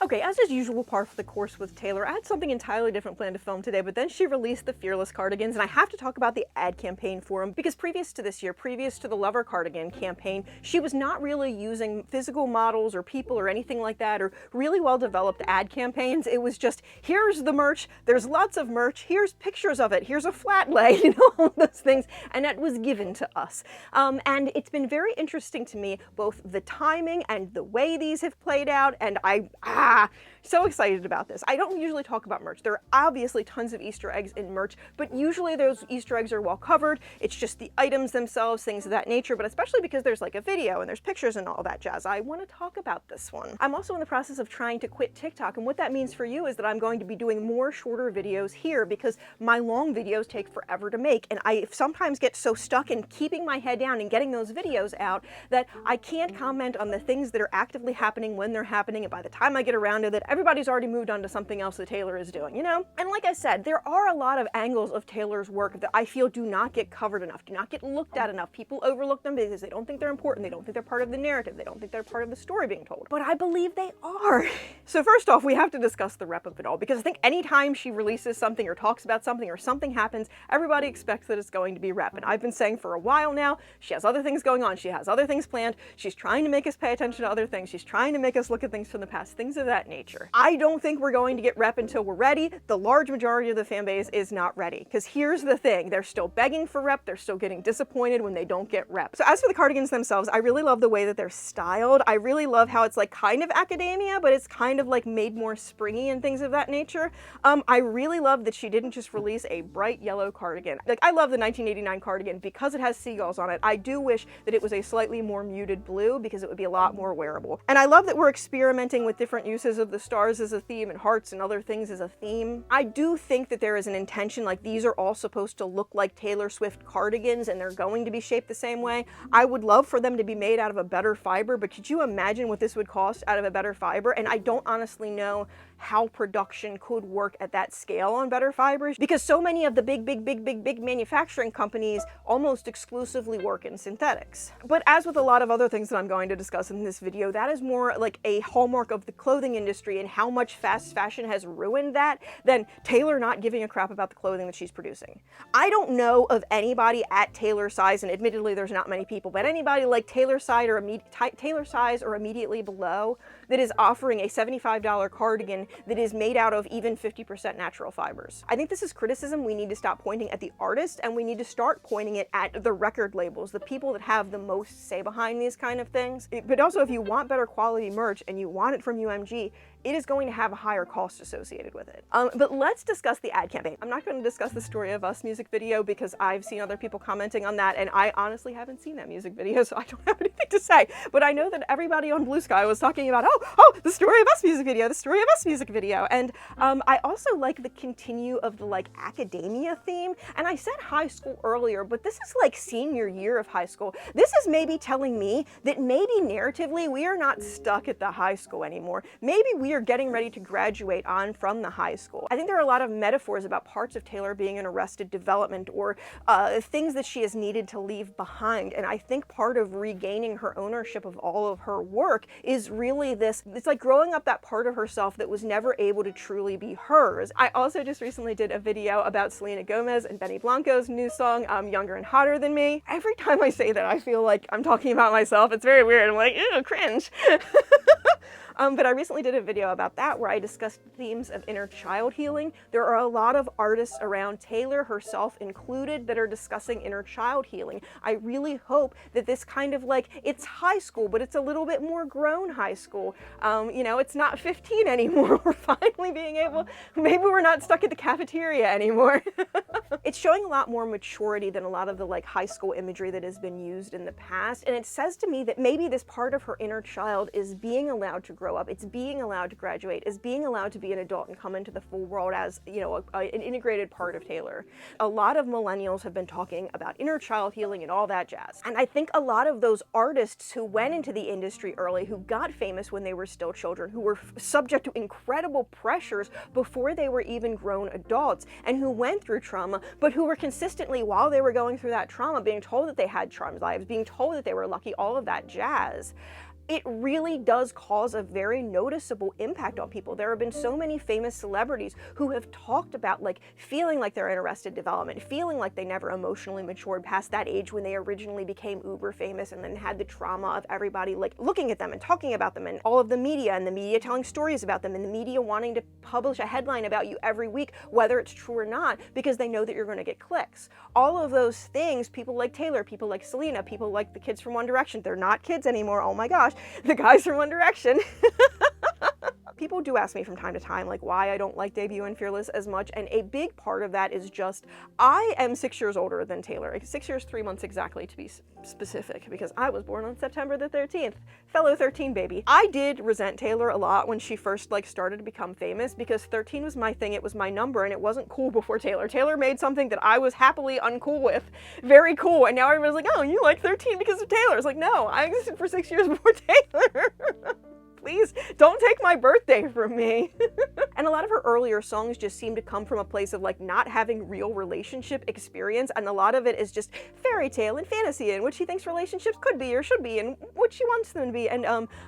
Okay, as is usual par for the course with Taylor, I had something entirely different planned to film today, but then she released the Fearless cardigans, and I have to talk about the ad campaign for them, because previous to this year, previous to the Lover cardigan campaign, she was not really using physical models or people or anything like that, or really well-developed ad campaigns. It was just, here's the merch, there's lots of merch, here's pictures of it, here's a flat lay, you know, all those things, and that was given to us. And it's been very interesting to me, both the timing and the way these have played out, and so excited about this. I don't usually talk about merch. There are obviously tons of Easter eggs in merch, but usually those Easter eggs are well covered. It's just the items themselves, things of that nature, but especially because there's like a video and there's pictures and all that jazz, I want to talk about this one. I'm also in the process of trying to quit TikTok, and what that means for you is that I'm going to be doing more shorter videos here because my long videos take forever to make, and I sometimes get so stuck in keeping my head down and getting those videos out that I can't comment on the things that are actively happening when they're happening, and by the time I get around to that, everybody's already moved on to something else that Taylor is doing, you know? And like I said, there are a lot of angles of Taylor's work that I feel do not get covered enough, do not get looked at enough. People overlook them because they don't think they're important, they don't think they're part of the narrative, they don't think they're part of the story being told. But I believe they are. So first off, we have to discuss the rep of it all, because I think anytime she releases something or talks about something or something happens, everybody expects that it's going to be rep. And I've been saying for a while now, she has other things going on, she has other things planned, she's trying to make us pay attention to other things, she's trying to make us look at things from the past, things of that nature. I don't think we're going to get rep until we're ready. The large majority of the fan base is not ready, because here's the thing, they're still begging for rep, they're still getting disappointed when they don't get rep. So as for the cardigans themselves, I really love the way that they're styled. I really love how it's like kind of academia, but it's kind of like made more springy and things of that nature. I really love that she didn't just release a bright yellow cardigan. Like, I love the 1989 cardigan because it has seagulls on it. I do wish that it was a slightly more muted blue because it would be a lot more wearable. And I love that we're experimenting with different uses of the stars as a theme and hearts and other things as a theme. I do think that there is an intention, like these are all supposed to look like Taylor Swift cardigans and they're going to be shaped the same way. I would love for them to be made out of a better fiber, but could you imagine what this would cost out of a better fiber? And I don't honestly know how production could work at that scale on better fibers, because so many of the big manufacturing companies almost exclusively work in synthetics. But as with a lot of other things that I'm going to discuss in this video, that is more like a hallmark of the clothing industry and how much fast fashion has ruined that than Taylor not giving a crap about the clothing that she's producing. I don't know of anybody at Taylor size, and admittedly there's not many people, but anybody like Taylor size or immediately below that is offering a $75 cardigan that is made out of even 50% natural fibers. I think this is criticism we need to stop pointing at the artist, and we need to start pointing it at the record labels, the people that have the most say behind these kind of things. But also, if you want better quality merch and you want it from UMG, it is going to have a higher cost associated with it. But let's discuss the ad campaign. I'm not going to discuss the Story of Us music video because I've seen other people commenting on that, and I honestly haven't seen that music video, so I don't have anything to say. But I know that everybody on Bluesky was talking about, oh, the Story of Us music video, the Story of Us music video. And I also like the continue of the like academia theme. And I said high school earlier, but this is like senior year of high school. This is maybe telling me that maybe narratively we are not stuck at the high school anymore. Maybe we are getting ready to graduate on from the high school. I think there are a lot of metaphors about parts of Taylor being in arrested development or things that she has needed to leave behind. And I think part of regaining her ownership of all of her work is really this, it's like growing up that part of herself that was never able to truly be hers. I also just recently did a video about Selena Gomez and Benny Blanco's new song, Younger and Hotter Than Me. Every time I say that, I feel like I'm talking about myself. It's very weird. I'm like, ew, cringe. But I recently did a video about that where I discussed themes of inner child healing. There are a lot of artists around, Taylor herself included, that are discussing inner child healing. I really hope that this kind of like, it's high school, but it's a little bit more grown high school. You know, it's not 15 anymore. We're finally being able, maybe we're not stuck at the cafeteria anymore. It's showing a lot more maturity than a lot of the like high school imagery that has been used in the past. And it says to me that maybe this part of her inner child is being allowed to grow up. It's being allowed to graduate, is being allowed to be an adult and come into the full world as, you know, an integrated part of Taylor. A lot of millennials have been talking about inner child healing and all that jazz. And I think a lot of those artists who went into the industry early, who got famous when they were still children, who were subject to incredible pressures before they were even grown adults, and who went through trauma, but who were consistently, while they were going through that trauma, being told that they had charmed lives, being told that they were lucky, all of that jazz. it really does cause a very noticeable impact on people. There have been so many famous celebrities who have talked about like feeling like they're in arrested development, feeling like they never emotionally matured past that age when they originally became uber famous, and then had the trauma of everybody like looking at them and talking about them, and all of the media telling stories about them, and the media wanting to publish a headline about you every week, whether it's true or not, because they know that you're going to get clicks. All of those things, people like Taylor, people like Selena, people like the kids from One Direction, they're not kids anymore, oh my gosh, the guys from One Direction. People do ask me from time to time, like, why I don't like Debut and Fearless as much, and a big part of that is just, I am 6 years older than Taylor. 6 years, 3 months exactly, to be specific, because I was born on September the 13th. Fellow 13 baby. I did resent Taylor a lot when she first, like, started to become famous, because 13 was my thing, it was my number, and it wasn't cool before Taylor. Taylor made something that I was happily uncool with very cool, and now everybody's like, oh, you like 13 because of Taylor. It's like, no, I existed for 6 years before Taylor. Please don't take my birthday from me. And a lot of her earlier songs just seem to come from a place of like not having real relationship experience, and a lot of it is just fairy tale and fantasy and what she thinks relationships could be or should be and what she wants them to be. And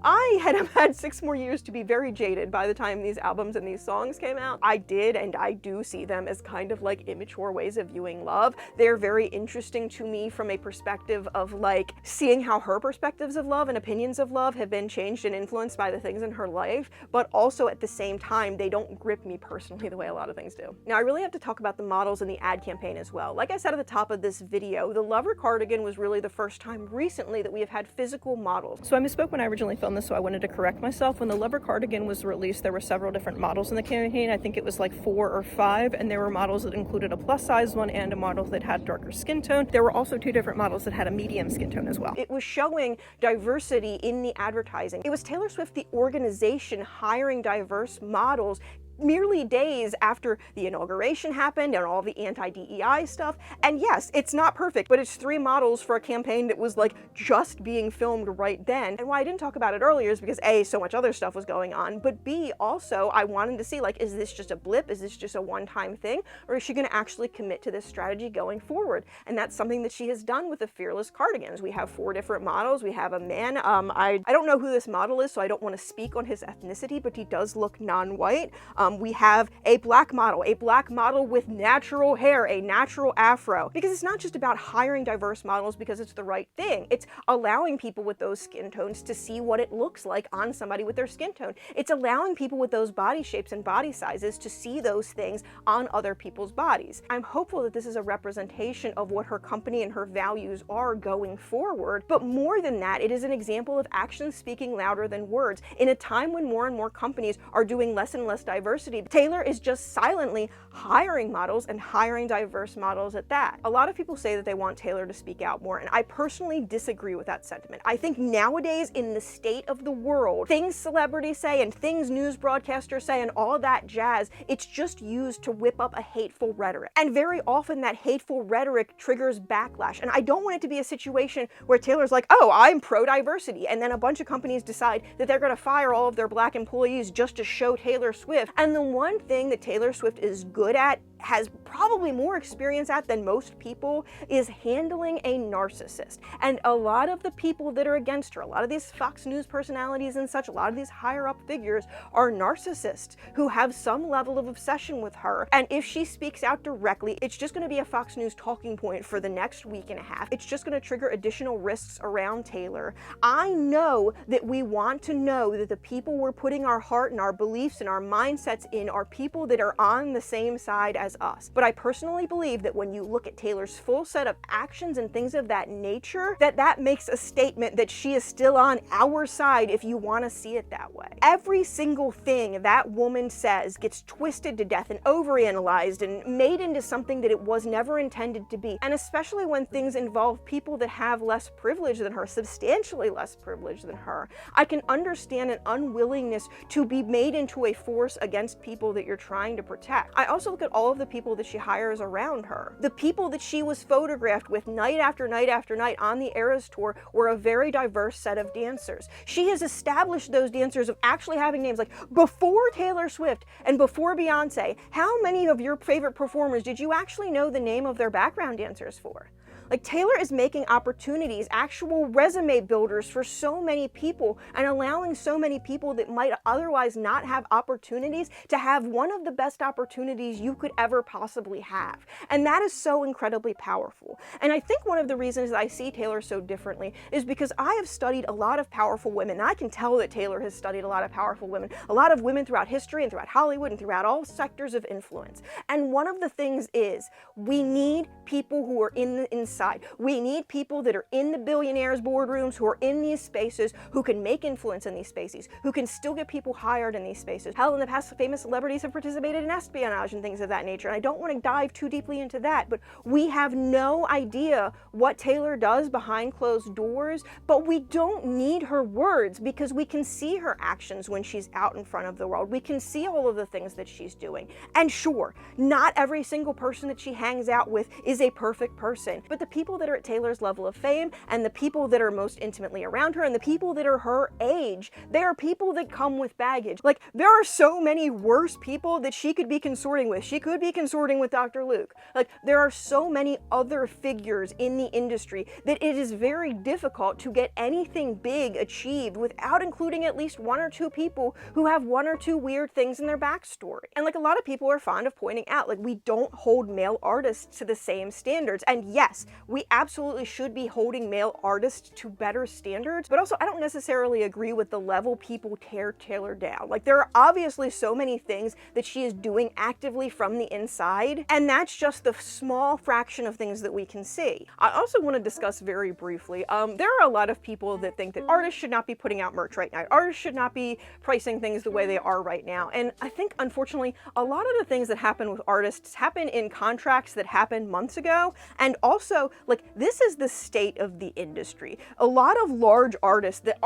I had 6 more years to be very jaded by the time these albums and these songs came out. I did and I do see them as kind of like immature ways of viewing love. They're very interesting to me from a perspective of like seeing how her perspectives of love and opinions of love have been changed and influenced by the things in her life, but also at the same time, they don't grip me personally the way a lot of things do. Now, I really have to talk about the models and the ad campaign as well. Like I said at the top of this video, the Lover cardigan was really the first time recently that we have had physical models. So I misspoke when I originally filmed this, so I wanted to correct myself. When the Lover cardigan was released, there were several different models in the campaign. I think it was like 4 or 5, and there were models that included a plus size one and a model that had darker skin tone. There were also 2 different models that had a medium skin tone as well. It was showing diversity in the advertising. It was Taylor Swift, the organization, hiring diverse models merely days after the inauguration happened and all the anti-DEI stuff. And yes, it's not perfect, but it's 3 models for a campaign that was like just being filmed right then. And why I didn't talk about it earlier is because A, so much other stuff was going on, but B, also I wanted to see like, is this just a blip? Is this just a one-time thing? Or is she gonna actually commit to this strategy going forward? And that's something that she has done with the Fearless cardigans. We have 4 different models. We have a man. I don't know who this model is, so I don't want to speak on his ethnicity, but he does look non-white. We have a black model with natural hair, a natural afro, because it's not just about hiring diverse models because it's the right thing. It's allowing people with those skin tones to see what it looks like on somebody with their skin tone. It's allowing people with those body shapes and body sizes to see those things on other people's bodies. I'm hopeful that this is a representation of what her company and her values are going forward, but more than that, it is an example of actions speaking louder than words. In a time when more and more companies are doing less and less diversity, Taylor is just silently hiring models and hiring diverse models at that. A lot of people say that they want Taylor to speak out more, and I personally disagree with that sentiment. I think nowadays, in the state of the world, things celebrities say and things news broadcasters say and all that jazz, it's just used to whip up a hateful rhetoric. And very often that hateful rhetoric triggers backlash. And I don't want it to be a situation where Taylor's like, oh, I'm pro-diversity, and then a bunch of companies decide that they're gonna fire all of their black employees just to show Taylor Swift. And the one thing that Taylor Swift is good at, has probably more experience at than most people, is handling a narcissist. And a lot of the people that are against her, a lot of these Fox News personalities and such, a lot of these higher up figures are narcissists who have some level of obsession with her. And if she speaks out directly, it's just going to be a Fox News talking point for the next week and a half. It's just going to trigger additional risks around Taylor. I know that we want to know that the people we're putting our heart and our beliefs and our mindsets in are people that are on the same side as us. But I personally believe that when you look at Taylor's full set of actions and things of that nature, that makes a statement that she is still on our side if you want to see it that way. Every single thing that woman says gets twisted to death and overanalyzed and made into something that it was never intended to be. And especially when things involve people that have less privilege than her, substantially less privilege than her, I can understand an unwillingness to be made into a force against people that you're trying to protect. I also look at all of the people that she hires around her. The people that she was photographed with night after night after night on the Eras tour were a very diverse set of dancers. She has established those dancers of actually having names. Like, before Taylor Swift and before Beyonce, how many of your favorite performers did you actually know the name of their background dancers for? Like, Taylor is making opportunities, actual resume builders for so many people, and allowing so many people that might otherwise not have opportunities to have one of the best opportunities you could ever possibly have. And that is so incredibly powerful. And I think one of the reasons that I see Taylor so differently is because I have studied a lot of powerful women, and I can tell that Taylor has studied a lot of powerful women, a lot of women throughout history and throughout Hollywood and throughout all sectors of influence. And one of the things is, we need people who are in the inside. We need people that are in the billionaires' boardrooms, who are in these spaces, who can make influence in these spaces, who can still get people hired in these spaces. Hell, in the past, famous celebrities have participated in espionage and things of that nature. And I don't want to dive too deeply into that, but we have no idea what Taylor does behind closed doors, but we don't need her words because we can see her actions when she's out in front of the world. We can see all of the things that she's doing. And sure, not every single person that she hangs out with is a perfect person, but the people that are at Taylor's level of fame and the people that are most intimately around her and the people that are her age, they are people that come with baggage. Like, there are so many worse people that she could be consorting with. She could be consorting with Dr. Luke. Like, there are so many other figures in the industry that it is very difficult to get anything big achieved without including at least one or two people who have one or two weird things in their backstory. And like, a lot of people are fond of pointing out, like, we don't hold male artists to the same standards. And yes, we absolutely should be holding male artists to better standards, but also I don't necessarily agree with the level people tear Taylor down. Like, there are obviously so many things that she is doing actively from the inside, and that's just the small fraction of things that we can see. I also want to discuss very briefly, there are a lot of people that think that artists should not be putting out merch right now. Artists should not be pricing things the way they are right now. And I think, unfortunately, a lot of the things that happen with artists happen in contracts that happened months ago. And also, like, this is the state of the industry. A lot of large artists that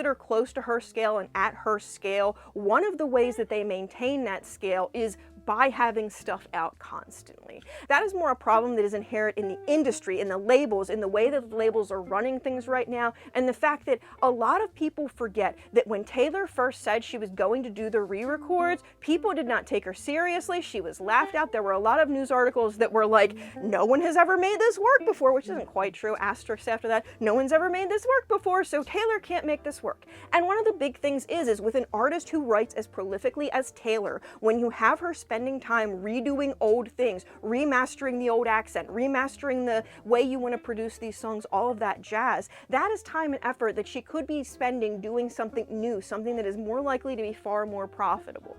are close to her scale and at her scale, one of the ways that they maintain that scale is by having stuff out constantly. That is more a problem that is inherent in the industry, in the labels, in the way that the labels are running things right now, and the fact that a lot of people forget that when Taylor first said she was going to do the re-records, people did not take her seriously. She was laughed at. There were a lot of news articles that were like, no one has ever made this work before, which isn't quite true. Asterisks after that. No one's ever made this work before, so Taylor can't make this work. And one of the big things is with an artist who writes as prolifically as Taylor, when you have her spending time redoing old things, remastering the old accent, remastering the way you want to produce these songs, all of that jazz, that is time and effort that she could be spending doing something new, something that is more likely to be far more profitable.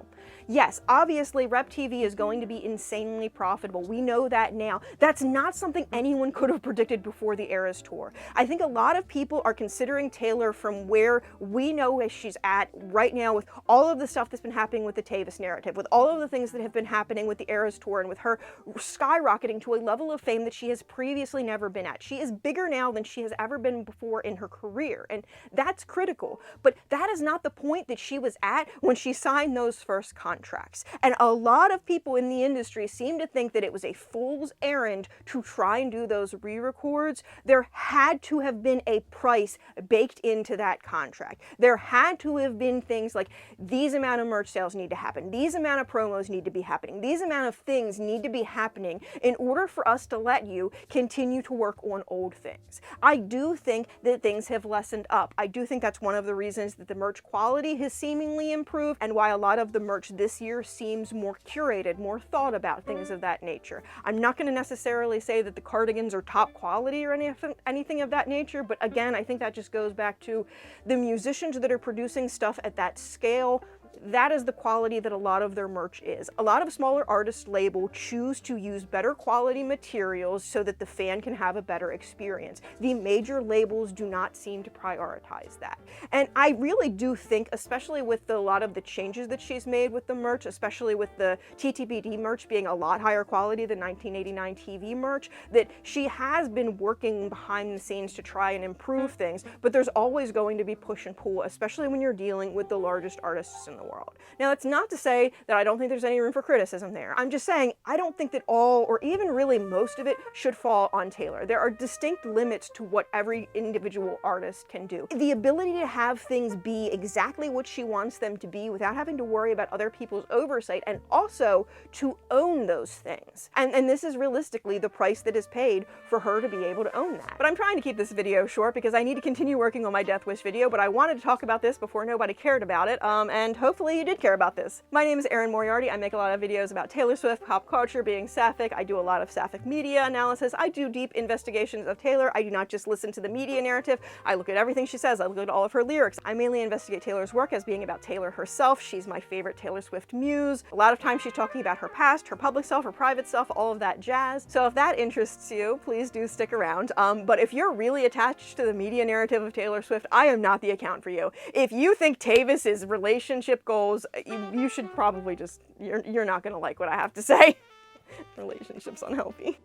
Yes, obviously Rep TV is going to be insanely profitable. We know that now. That's not something anyone could have predicted before the Eras tour. I think a lot of people are considering Taylor from where we know she's at right now, with all of the stuff that's been happening with the Tavis narrative, with all of the things that have been happening with the Eras tour, and with her skyrocketing to a level of fame that she has previously never been at. She is bigger now than she has ever been before in her career, and that's critical. But that is not the point that she was at when she signed those first contracts. And a lot of people in the industry seem to think that it was a fool's errand to try and do those re-records. There had to have been a price baked into that contract. There had to have been things like, these amount of merch sales need to happen, these amount of promos need to be happening, these amount of things need to be happening in order for us to let you continue to work on old things. I do think that things have lessened up. I do think that's one of the reasons that the merch quality has seemingly improved, and why a lot of the merch this year seems more curated, more thought about, things of that nature. I'm not going to necessarily say that the cardigans are top quality or anything of that nature, but again, I think that just goes back to the musicians that are producing stuff at that scale. That is the quality that a lot of their merch is. A lot of smaller artist labels choose to use better quality materials so that the fan can have a better experience. The major labels do not seem to prioritize that. And I really do think, especially with a lot of the changes that she's made with the merch, especially with the TTBD merch being a lot higher quality than 1989 TV merch, that she has been working behind the scenes to try and improve things, but there's always going to be push and pull, especially when you're dealing with the largest artists in the world. Now, that's not to say that I don't think there's any room for criticism there. I'm just saying I don't think that all, or even really most of it, should fall on Taylor. There are distinct limits to what every individual artist can do. The ability to have things be exactly what she wants them to be without having to worry about other people's oversight, and also to own those things. And this is realistically the price that is paid for her to be able to own that. But I'm trying to keep this video short because I need to continue working on my Death Wish video, but I wanted to talk about this before nobody cared about it, and hopefully you did care about this. My name is AerinMoriarty. I make a lot of videos about Taylor Swift, pop culture, being sapphic. I do a lot of sapphic media analysis. I do deep investigations of Taylor. I do not just listen to the media narrative. I look at everything she says. I look at all of her lyrics. I mainly investigate Taylor's work as being about Taylor herself. She's my favorite Taylor Swift muse. A lot of times she's talking about her past, her public self, her private self, all of that jazz. So if that interests you, please do stick around. But if you're really attached to the media narrative of Taylor Swift, I am not the account for you. If you think Tavis's relationship goals, you should probably just, you're not gonna like what I have to say. Relationship's unhealthy.